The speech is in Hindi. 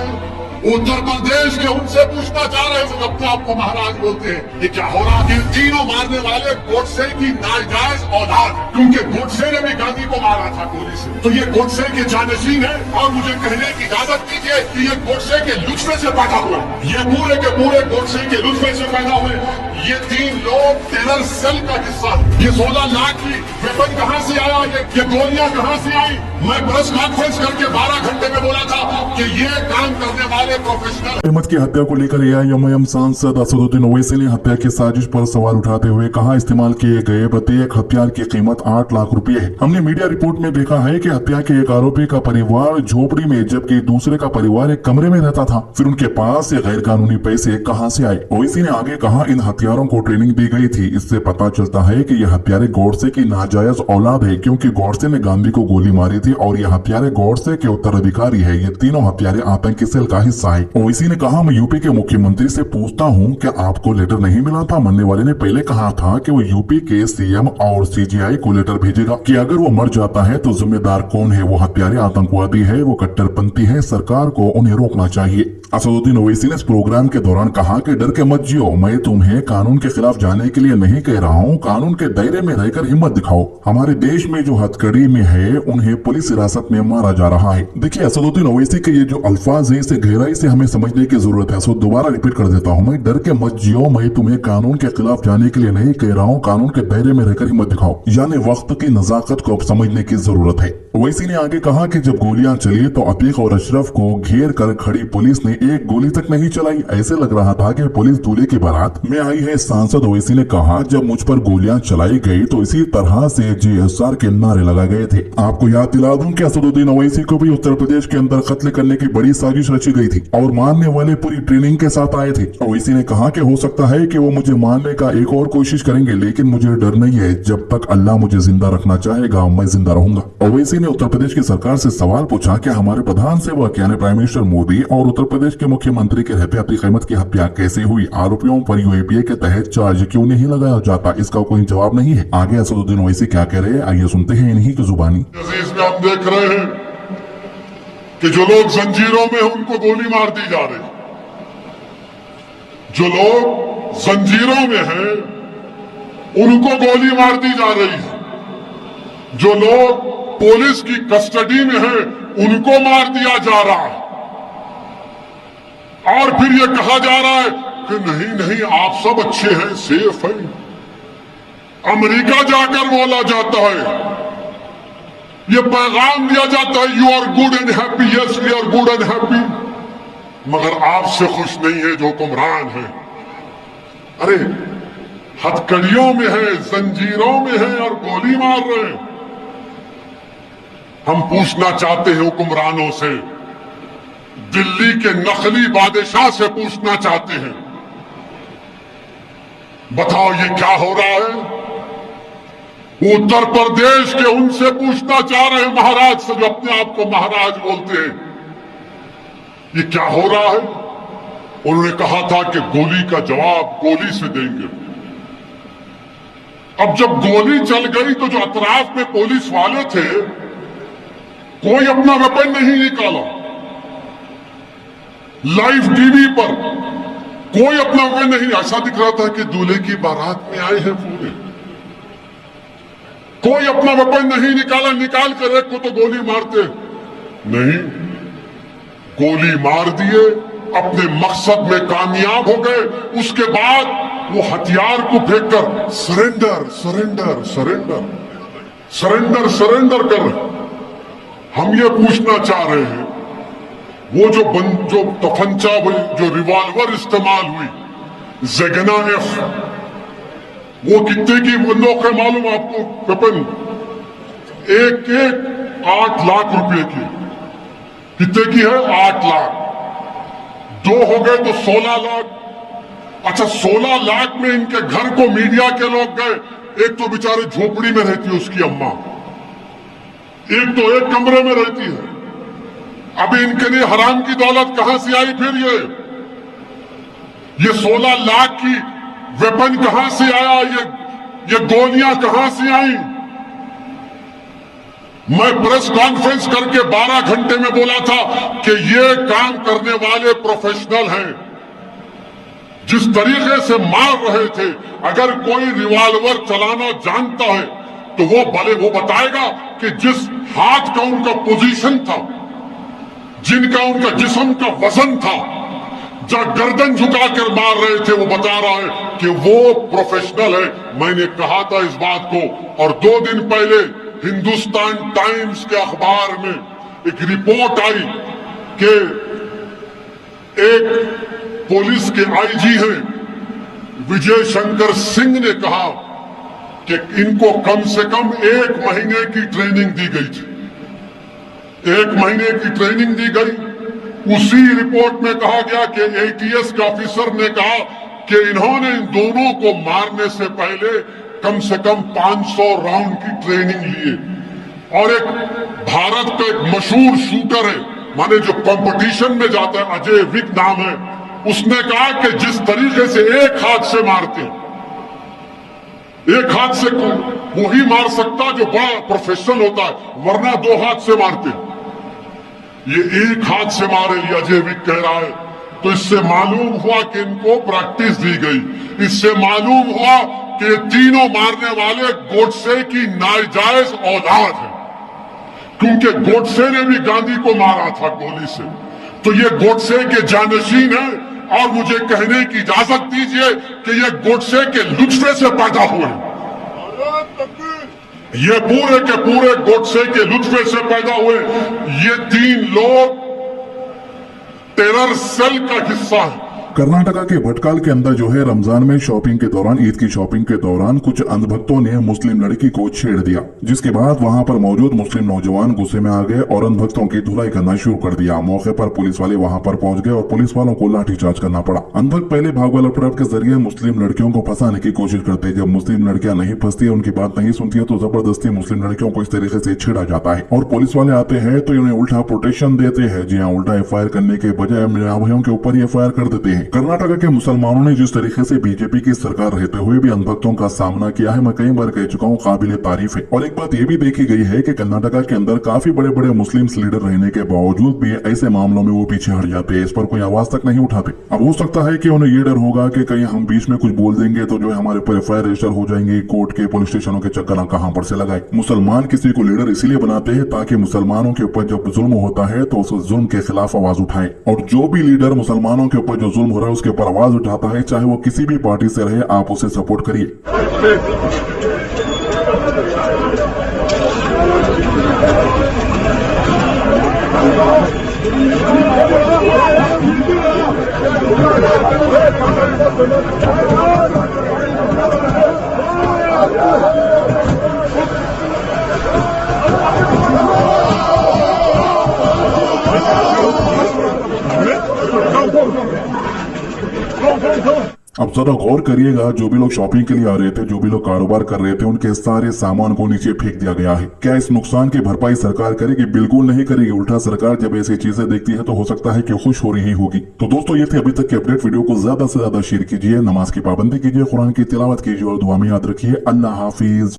है? उत्तर प्रदेश के उनसे पूछना चाह रहे हैं, अपने आप को महाराज बोलते हैं। ये क्या हो रहा है? तीनों मारने वाले गोडसे की नाजायज औलाद, क्योंकि गोडसे ने भी गांधी को मारा था गोली से, तो ये गोडसे के जानशीन है। और मुझे कहने की इजाजत दीजिए कि ये गोडसे के लुत्फे से पैदा हुए, ये पूरे के पूरे गोडसे के लुत्फे से पैदा हुए। ये 3 लोग टेरर सेल का हिस्सा है। ये 16 लाख की वेपन कहाँ से आया? ये गोलियां कहाँ से आई? मैं प्रेस कॉन्फ्रेंस करके 12 घंटे में बोला था कि ये काम करने वाले प्रोफेशनल। अहमद की हत्या को लेकर एआईएमआईएम सांसद असदुद्दीन ओवैसी ने हत्या की साजिश पर सवाल उठाते हुए कहा, इस्तेमाल किए गए प्रत्येक हथियार की कीमत 8 लाख रुपए है। हमने मीडिया रिपोर्ट में देखा है कि हत्या के एक आरोपी का परिवार झोपड़ी में जबकि दूसरे का परिवार एक कमरे में रहता था। फिर उनके पास ये गैर कानूनी पैसे कहां से आए? ओवैसी ने आगे कहा, इन हथियारों को ट्रेनिंग दी गई थी। इससे पता चलता है कि यह हत्यारे गोडसे की नाजायज औलाद है, क्योंकि गोडसे ने गांधी को गोली मारी थी और यह हत्यारे गोडसे के उत्तराधिकारी है। ये तीनों हत्यारे आतंकी सेल का हिस्सा है। ओवैसी ने कहा, मैं यूपी के मुख्यमंत्री से पूछता हूँ, क्या आपको लेटर नहीं मिला था? मरने वाले ने पहले कहा था कि वो यूपी के सीएम और सीजीआई को लेटर भेजेगा कि अगर वो मर जाता है तो जिम्मेदार कौन है? वो हत्यारे आतंकवादी है, वो कट्टरपंथी है, सरकार को उन्हें रोकना चाहिए। असदुद्दीन ओवैसी ने इस प्रोग्राम के दौरान कहा कि डर के मत जियो, मैं तुम्हें कानून के खिलाफ जाने के लिए नहीं कह रहा हूँ, कानून के दायरे में रहकर हिम्मत दिखाओ। हमारे देश में जो हथकड़ी में है उन्हें पुलिस हिरासत में मारा जा रहा है। देखिए, असदुद्दीन ओवैसी के ये जो अल्फाज है इसे गहराई से हमें समझने की जरूरत है। सो दोबारा रिपीट कर देता हूँ, मैं डर के मत जियो, मैं तुम्हें कानून के खिलाफ जाने के लिए नहीं कह रहा हूँ, कानून के दायरे में रहकर हिम्मत दिखाओ। यानी वक्त की नजाकत को अब समझने की जरूरत है। ओवैसी ने आगे कहा कि जब गोलियां चली तो अतीक और अशरफ को घेर कर खड़ी पुलिस ने एक गोली तक नहीं चलाई। ऐसे लग रहा था कि पुलिस दूल्हे की बारात में आई है। सांसद ओवैसी ने कहा, जब मुझ पर गोलियां चलाई गई तो इसी तरह से जीएसआर के नारे लगाए गए थे। आपको याद दिला दूं कि असदुद्दीन ओवैसी को भी उत्तर प्रदेश के अंदर कत्ल करने की बड़ी साजिश रची गई थी और मारने वाले पूरी ट्रेनिंग के साथ आए थे। ओवैसी ने कहा कि हो सकता है कि वो मुझे मारने का एक और कोशिश करेंगे, लेकिन मुझे डर नहीं है। जब तक अल्लाह मुझे जिंदा रखना चाहेगा मैं जिंदा रहूंगा। ओवैसी ने उत्तर प्रदेश की सरकार से सवाल पूछा कि हमारे प्रधान सेवक यानी प्राइम मिनिस्टर मोदी और उत्तर प्रदेश के मुख्यमंत्री के रहते अतीक अहमद की हत्या कैसे हुई? आरोपियों पर यूएपीए के तहत चार्ज क्यों नहीं लगाया जाता? इसका कोई जवाब नहीं है। आगे असदुद्दीन ओवैसी क्या कह रहे हैं, आइए सुनते हैं इन्हीं की जुबानी। इसमें हम देख रहे हैं कि जो लोग जंजीरों में हैं उनको गोली मार दी जा रही, जो लोग जंजीरों में हैं उनको गोली मार दी जा रही है, जो लोग पुलिस की कस्टडी में हैं उनको मार दिया जा रहा है। और फिर ये कहा जा रहा है कि नहीं नहीं आप सब अच्छे हैं, सेफ हैं। अमेरिका जाकर बोला जाता है, ये पैगाम दिया जाता है, you are good and happy, yes we are good and happy, मगर आपसे खुश नहीं है जो हुक्मरान है। अरे हथकड़ियों में है, जंजीरों में है और गोली मार रहे हैं। हम पूछना चाहते हैं हुक्मरानों से, दिल्ली के नकली बादशाह से पूछना चाहते हैं, बताओ ये क्या हो रहा है? उत्तर प्रदेश के उनसे पूछना चाह रहे हैं महाराज से, जो अपने आप को महाराज बोलते हैं, ये क्या हो रहा है? उन्होंने कहा था कि गोली का जवाब गोली से देंगे। अब जब गोली चल गई तो जो अतराफ में पुलिस वाले थे कोई अपना वेपन नहीं निकाला। लाइव टीवी पर कोई अपना वेपन नहीं, ऐसा दिख रहा था कि दूल्हे की बारात में आए हैं पूरे। कोई अपना वेपन नहीं निकाला, निकाल कर एक को तो गोली मारते नहीं, गोली मार दिए, अपने मकसद में कामयाब हो गए। उसके बाद वो हथियार को फेंककर surrender surrender surrender surrender surrender कर रहे। हम ये पूछना चाह रहे हैं, वो जो तफंचा जो रिवॉल्वर इस्तेमाल हुई ज़ेगना एफ, वो कितने की बंदूक है मालूम आपको? वेपन एक 8 लाख रुपए की। कितने की है? 8 लाख। 2 हो गए तो 16 लाख। अच्छा, 16 लाख में इनके घर को मीडिया के लोग गए। एक तो बेचारे झोपड़ी में रहती है उसकी अम्मा, एक तो एक कमरे में रहती है। अभी इनके लिए हराम की दौलत कहां से आई? फिर ये 16 लाख की वेपन कहां से आया? ये गोलियां कहां से आई? मैं प्रेस कॉन्फ्रेंस करके 12 घंटे में बोला था कि ये काम करने वाले प्रोफेशनल हैं। जिस तरीके से मार रहे थे, अगर कोई रिवॉल्वर चलाना जानता है तो वो बताएगा कि जिस हाथ का उनका पोजीशन था, जिनका उनका जिस्म का वजन था, जब गर्दन झुकाकर मार रहे थे, वो बता रहा है कि वो प्रोफेशनल है। मैंने कहा था इस बात को, और 2 दिन पहले हिंदुस्तान टाइम्स के अखबार में एक रिपोर्ट आई कि एक पुलिस के आईजी हैं विजय शंकर सिंह ने कहा कि इनको कम से कम 1 महीने की ट्रेनिंग दी गई थी। 1 महीने की ट्रेनिंग दी गई। उसी रिपोर्ट में कहा गया कि एटीएस के ऑफिसर ने कहा कि इन्होंने इन दोनों को मारने से पहले कम से कम 500 राउंड की ट्रेनिंग ली है। और एक भारत का एक मशहूर शूटर है, माने जो कंपटीशन में जाता है, अजय विक नाम है, उसने कहा कि जिस तरीके से एक हाथ से मारते, एक हाथ से वो ही मार सकता जो बड़ा प्रोफेशनल होता है, वरना 2 हाथ से मारते। ये एक हाथ से मारे, ये अजय विक कह रहा है। तो इससे मालूम हुआ कि इनको प्रैक्टिस दी गई। इससे मालूम हुआ कि ये तीनों मारने वाले गोडसे की नाजायज औलाद है, क्योंकि गोडसे ने भी गांधी को मारा था गोली से। तो ये गोडसे के जानशीन है, और मुझे कहने की इजाजत दीजिए कि ये गोडसे के लुत्फे से पैदा हुए। ये पूरे के पूरे गोडसे के लुत्फे से पैदा हुए। ये 3 लोग टेरर सेल का हिस्सा है। कर्नाटका के भटकाल के अंदर जो है रमजान में शॉपिंग के दौरान, ईद की शॉपिंग के दौरान कुछ अंधभक्तों ने मुस्लिम लड़की को छेड़ दिया, जिसके बाद वहां पर मौजूद मुस्लिम नौजवान गुस्से में आ गए और अंधभक्तों की धुलाई करना शुरू कर दिया। मौके पर पुलिस वाले वहां पर पहुंच गए और पुलिस वालों को लाठीचार्ज करना पड़ा। अंधभक्त पहले भागवा लपटाट के जरिए मुस्लिम लड़कियों को फंसाने की कोशिश करते। जब मुस्लिम लड़कियां नहीं फंसती है, उनकी बात नहीं सुनती है, तो जबरदस्ती मुस्लिम लड़कियों को इस तरीके से छेड़ा जाता है। और पुलिस वाले आते हैं तो उन्हें उल्टा प्रोटेक्शन देते हैं। जी हाँ, उल्टा एफआईआर करने के बजाय भाइयों के ऊपर ही एफआईआर कर देते हैं। कर्नाटक के मुसलमानों ने जिस तरीके से बीजेपी की सरकार रहते हुए भी अंधभक्तों का सामना किया है, मैं कई बार कह चुका हूँ, काबिले तारीफ है। और एक बात ये भी देखी गई है कि कर्नाटका के अंदर काफी बड़े बड़े मुस्लिम लीडर रहने के बावजूद भी ऐसे मामलों में वो पीछे हट जाते हैं, इस पर कोई आवाज तक नहीं उठाते। अब हो सकता है कि उन्हें ये डर होगा कि कहीं हम बीच में कुछ बोल देंगे तो जो है हमारे ऊपर एफआईआर रजिस्टर हो जाएंगे, कोर्ट के पुलिस स्टेशनों के चक्कर कहां पर से लगाए। मुसलमान किसी को लीडर इसीलिए बनाते हैं ताकि मुसलमानों के ऊपर जब जुल्म होता है तो उस जुल्म के खिलाफ आवाज उठाए। और जो भी लीडर मुसलमानों के ऊपर जो जुल्म हो रहा है उसके ऊपर आवाज उठाता है, चाहे वो किसी भी पार्टी से रहे, आप उसे सपोर्ट करिए। अब जरा गौर करिएगा, जो भी लोग शॉपिंग के लिए आ रहे थे, जो भी लोग कारोबार कर रहे थे, उनके सारे सामान को नीचे फेंक दिया गया है। क्या इस नुकसान की भरपाई सरकार करेगी? बिल्कुल नहीं करेगी। उल्टा सरकार जब ऐसी चीजें देखती है तो हो सकता है कि खुश हो रही होगी। तो दोस्तों, ये थे अभी तक के अपडेट। वीडियो को ज्यादा से ज्यादा शेयर कीजिए, नमाज की पाबंदी कीजिए, कुरान की तिलावत कीजिए और दुआ में याद रखिए। अल्लाह हाफिज।